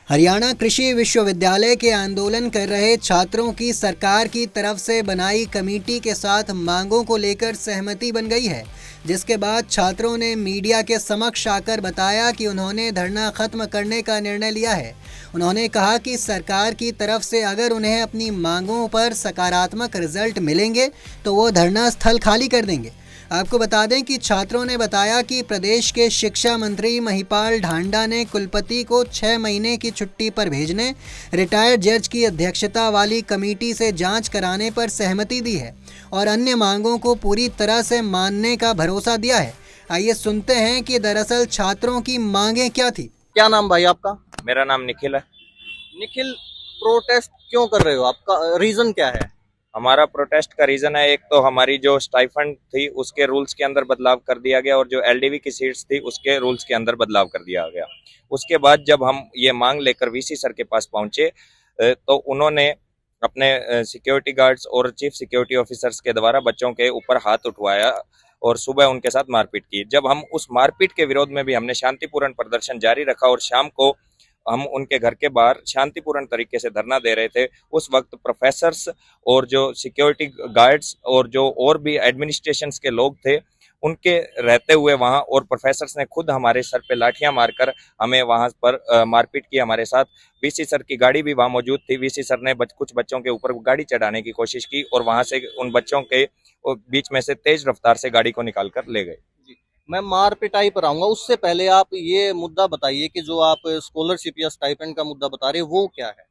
हरियाणा कृषि विश्वविद्यालय के आंदोलन कर रहे छात्रों की सरकार की तरफ से बनाई कमेटी के साथ मांगों को लेकर सहमति बन गई है, जिसके बाद छात्रों ने मीडिया के समक्ष आकर बताया कि उन्होंने धरना खत्म करने का निर्णय लिया है। उन्होंने कहा कि सरकार की तरफ से अगर उन्हें अपनी मांगों पर सकारात्मक रिजल्ट मिलेंगे तो वो धरना स्थल खाली कर देंगे। आपको बता दें कि छात्रों ने बताया कि प्रदेश के शिक्षा मंत्री महिपाल ढांडा ने कुलपति को 6 महीने की छुट्टी पर भेजने, रिटायर्ड जज की अध्यक्षता वाली कमेटी से जांच कराने पर सहमति दी है और अन्य मांगों को पूरी तरह से मानने का भरोसा दिया है। आइए सुनते हैं कि दरअसल छात्रों की मांगें क्या थी। क्या नाम भाई आपका? मेरा नाम निखिल है। निखिल, प्रोटेस्ट क्यों कर रहे हो? आपका रीजन क्या है? हमारा प्रोटेस्ट का रीजन है, एक तो हमारी जो स्टाइफंड थी उसके रूल्स के अंदर बदलाव कर दिया गया और जो एलडीवी की सीट्स थी उसके रूल्स के अंदर बदलाव कर दिया गया। उसके बाद जब हम ये मांग लेकर वीसी सर के पास पहुंचे तो उन्होंने अपने सिक्योरिटी गार्ड्स और चीफ सिक्योरिटी ऑफिसर्स के द्वारा बच्चों के ऊपर हाथ उठवाया और सुबह उनके साथ मारपीट की। जब हम उस मारपीट के विरोध में भी हमने शांतिपूर्ण प्रदर्शन जारी रखा और शाम को हम उनके घर के बाहर शांतिपूर्ण तरीके से धरना दे रहे थे, उस वक्त प्रोफेसर्स और जो सिक्योरिटी गार्ड्स और जो और भी एडमिनिस्ट्रेशंस के लोग थे उनके रहते हुए वहां, और प्रोफेसर्स ने खुद हमारे सर पे लाठियां मारकर हमें वहां पर मारपीट की हमारे साथ। वीसी सर की गाड़ी भी वहां मौजूद थी। वीसी सर ने कुछ बच्चों के ऊपर गाड़ी चढ़ाने की कोशिश की और वहां से उन बच्चों के बीच में से तेज रफ्तार से गाड़ी को निकाल कर ले गए। मैं मार पिटाई पर आऊंगा, उससे पहले आप ये मुद्दा बताइए कि जो आप स्कॉलरशिप या स्टाइपेंड का मुद्दा बता रहे हैं वो क्या है?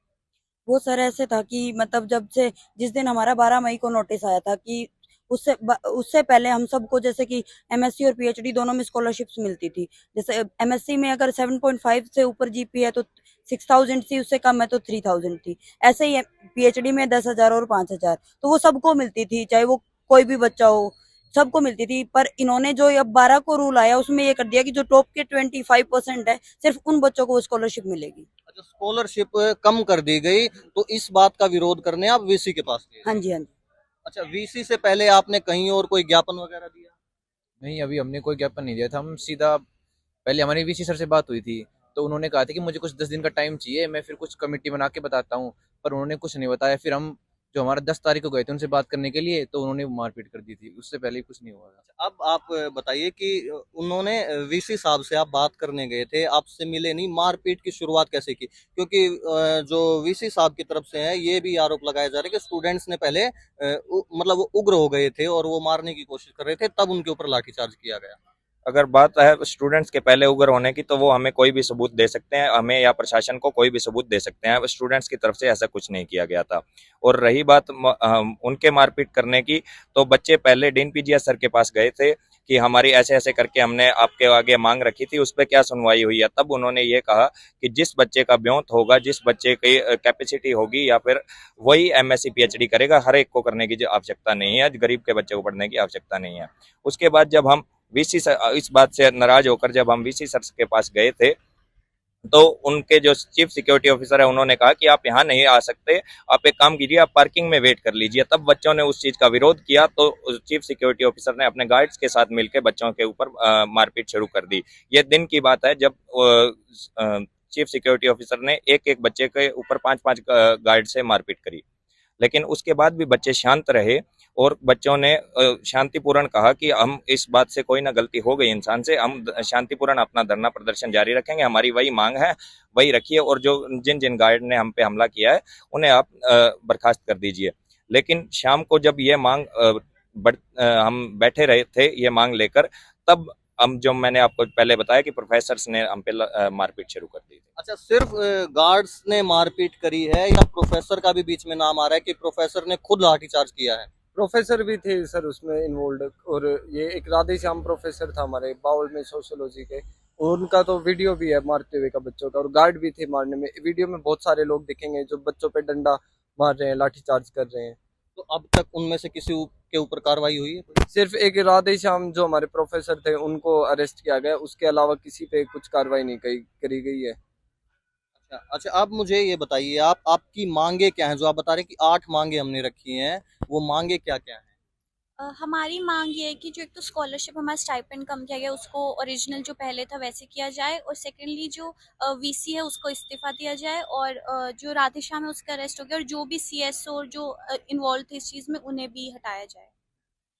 वो सर ऐसे था कि मतलब जब से जिस दिन हमारा 12 मई को नोटिस आया था कि उससे पहले हम सबको जैसे कि एमएससी और पीएचडी दोनों में स्कॉलरशिप्स मिलती थी। जैसे एमएससी में अगर 7.5 से ऊपर जीपी है तो 6,000 थी, उससे कम है तो 3,000 थी। ऐसे ही पीएचडी में 10,000 और 5,000, तो वो सबको मिलती थी, चाहे वो कोई भी बच्चा हो, सबको मिलती थी। पर इन्होंने जो अब 12 को रूल आया उसमें ये कर दिया कि जो टॉप के 25% है सिर्फ उन बच्चों को वो स्कॉलरशिप मिलेगी। अच्छा, स्कॉलरशिप कम कर दी गई, तो इस बात का विरोध करने आप वीसी के पास गए? हाँ जी, हाँ जी। अच्छा, वीसी से पहले आपने कहीं और कोई ज्ञापन वगैरह दिया? नहीं, अभी हमने कोई ज्ञापन नहीं दिया था। हम सीधा पहले हमारी वीसी सर से बात हुई थी तो उन्होंने कहा था कि मुझे कुछ 10 दिन का टाइम चाहिए, मैं फिर कुछ कमेटी बना के बताता हूँ, पर उन्होंने कुछ नहीं बताया। फिर हम जो हमारा 10 तारीख को गए थे उनसे बात करने के लिए, तो उन्होंने मारपीट कर दी थी। उससे पहले कुछ नहीं हुआ था। अब आप बताइए कि उन्होंने वीसी साहब से आप बात करने गए थे, आपसे मिले नहीं, मारपीट की शुरुआत कैसे की? क्योंकि जो वीसी साहब की तरफ से है ये भी आरोप लगाया जा रहा है कि स्टूडेंट्स ने पहले मतलब वो उग्र हो गए थे और वो मारने की कोशिश कर रहे थे, तब उनके ऊपर लाठीचार्ज किया गया। अगर बात है स्टूडेंट्स के पहले उग्र होने की तो वो हमें कोई भी सबूत दे सकते हैं, हमें या प्रशासन को कोई भी सबूत दे सकते हैं। स्टूडेंट्स की तरफ से ऐसा कुछ नहीं किया गया था। और रही बात उनके मारपीट करने की, तो बच्चे पहले डीन पीजीएस सर के पास गए थे कि हमारी ऐसे ऐसे करके हमने आपके आगे मांग रखी थी, उस पर क्या सुनवाई हुई है। तब उन्होंने ये कहा कि जिस बच्चे का ब्योंत होगा, जिस बच्चे की कैपेसिटी होगी, या फिर वही एमएससी पीएचडी करेगा, हर एक को करने की आवश्यकता नहीं है, गरीब के बच्चे को पढ़ने की आवश्यकता नहीं है। उसके बाद जब हम वीसी सर इस बात से नाराज होकर जब हम वीसी सर के पास गए थे तो उनके जो चीफ सिक्योरिटी ऑफिसर है उन्होंने कहा कि आप यहाँ नहीं आ सकते, आप एक काम कीजिए, आप पार्किंग में वेट कर लीजिए। तब बच्चों ने उस चीज का विरोध किया तो चीफ सिक्योरिटी ऑफिसर ने अपने गार्ड्स के साथ मिलकर बच्चों के ऊपर मारपीट शुरू कर दी। ये दिन की बात है जब चीफ सिक्योरिटी ऑफिसर ने एक एक बच्चे के ऊपर 5-5 गार्ड से मारपीट करी। लेकिन उसके बाद भी बच्चे शांत रहे और बच्चों ने शांतिपूर्ण कहा कि हम इस बात से कोई ना गलती हो गई इंसान से, हम शांतिपूर्ण अपना धरना प्रदर्शन जारी रखेंगे, हमारी वही मांग है, वही रखिए, और जो जिन जिन गार्ड ने हम पे हमला किया है उन्हें आप बर्खास्त कर दीजिए। लेकिन शाम को जब ये मांग हम बैठे रहे थे ये मांग लेकर, तब हम जो मैंने आपको पहले बताया कि प्रोफेसर्स ने हम पे मारपीट शुरू कर दी थी। अच्छा, सिर्फ गार्ड्स ने मारपीट करी है या प्रोफेसर का भी बीच में नाम आ रहा है कि प्रोफेसर ने खुद लाठीचार्ज किया है? प्रोफेसर भी थे सर उसमें इन्वॉल्व, और ये एक राधे श्याम प्रोफेसर था हमारे बाउल में सोशियोलॉजी के, और उनका तो वीडियो भी है मारते हुए का बच्चों का, और गार्ड भी थे मारने में। वीडियो में बहुत सारे लोग दिखेंगे जो बच्चों पे डंडा मार रहे हैं, लाठीचार्ज कर रहे हैं। तो अब तक उनमें से किसी के ऊपर कार्रवाई हुई है? सिर्फ एक राधे श्याम जो हमारे प्रोफेसर थे उनको अरेस्ट किया गया, उसके अलावा किसी पे कुछ कार्रवाई नहीं करी गई है। अच्छा अच्छा, आप मुझे ये बताइए, आपकी मांगे क्या हैं? जो आप बता रहे हैं कि 8 मांगे हमने रखी हैं, वो मांगे क्या क्या हैं? हमारी मांग ये है कि जो एक तो स्कॉलरशिप हमारा स्टाइपेंड कम किया गया उसको ओरिजिनल जो पहले था वैसे किया जाए, और सेकेंडली जो वीसी है उसको इस्तीफा दिया जाए, और जो राधेश्याम है उसका अरेस्ट हो गया, और जो भी सीएसओ और जो इन्वॉल्व थे इस चीज़ में उन्हें भी हटाया जाए।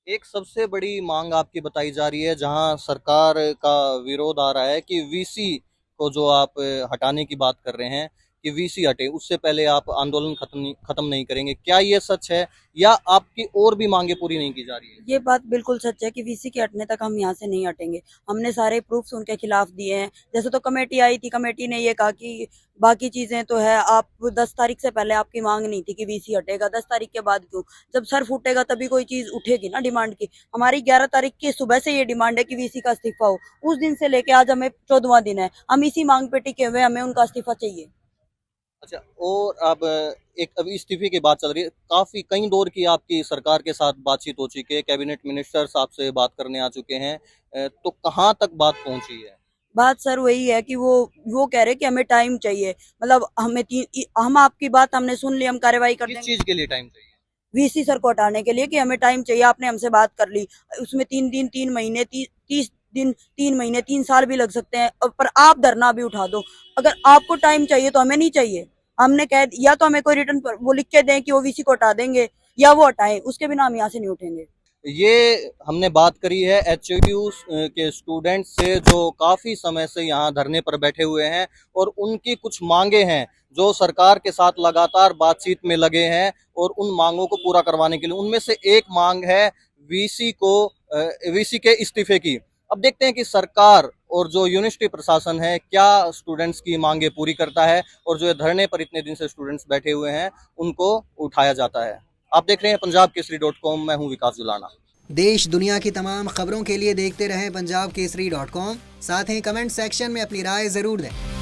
एक सबसे बड़ी मांग आपकी बताई जा रही है जहां सरकार का विरोध आ रहा है कि वीसी को जो आप हटाने की बात कर रहे हैं कि वीसी हटे उससे पहले आप आंदोलन खत्म नहीं करेंगे, क्या ये सच है या आपकी और भी मांगे पूरी नहीं की जा रही है? ये बात बिल्कुल सच है कि वीसी के हटने तक हम यहाँ से नहीं हटेंगे। हमने सारे प्रूफ्स उनके खिलाफ दिए हैं। जैसे तो कमेटी आई थी, कमेटी ने ये कहा कि बाकी चीजें तो है, आप 10 तारीख से पहले आपकी मांग नहीं थी कि वीसी हटेगा, 10 तारीख के बाद क्यों? जब सर फूटेगा तभी कोई चीज उठेगी ना डिमांड की। हमारी 11 तारीख की सुबह से ये डिमांड है कि वीसी का इस्तीफा हो। उस दिन से लेके आज हमें 14वां दिन है, हम इसी मांग पे टिके हुए, हमें उनका इस्तीफा चाहिए। अच्छा, और अब एक अभी इस्तीफे की बात चल रही है, काफी कई दौर की आपकी सरकार के साथ बातचीत हो चुकी है, कैबिनेट मिनिस्टर्स आपसे बात करने आ चुके हैं, तो कहाँ तक बात पहुंची है? बात सर वही है कि वो कह रहे कि हमें टाइम चाहिए। मतलब हम आपकी बात हमने सुन ली, हम कार्रवाई कर किस देंगे चीज के लिए टाइम चाहिए? वीसी सर को हटाने के लिए, कि हमें टाइम चाहिए। आपने हमसे बात कर ली, उसमें 3 दिन 3 महीने 30 दिन 3 महीने 3 साल भी लग सकते हैं, पर आप धरना भी उठा दो। अगर आपको टाइम चाहिए तो हमें नहीं चाहिए। हमने कह या तो हमें कोई रिटर्न पर वो लिख के दें कि वो वीसी को हटा देंगे, या वो हटाएं, उसके बिना हम यहाँ से नहीं उठेंगे। ये हमने बात करी है एचयू के स्टूडेंट से जो काफी समय से यहाँ धरने पर बैठे हुए हैं और उनकी कुछ मांगे हैं जो सरकार के साथ लगातार बातचीत में लगे हैं और उन मांगों को पूरा करवाने के लिए उनमें से एक मांग है वीसी के इस्तीफे की। अब देखते हैं कि सरकार और जो यूनिवर्सिटी प्रशासन है क्या स्टूडेंट्स की मांगे पूरी करता है और जो धरने पर इतने दिन से स्टूडेंट्स बैठे हुए हैं उनको उठाया जाता है। आप देख रहे हैं पंजाब केसरी .com, मैं हूं विकास जुलाना। देश दुनिया की तमाम खबरों के लिए देखते रहें पंजाब केसरी .com। साथ ही कमेंट सेक्शन में अपनी राय ज़रूर दें।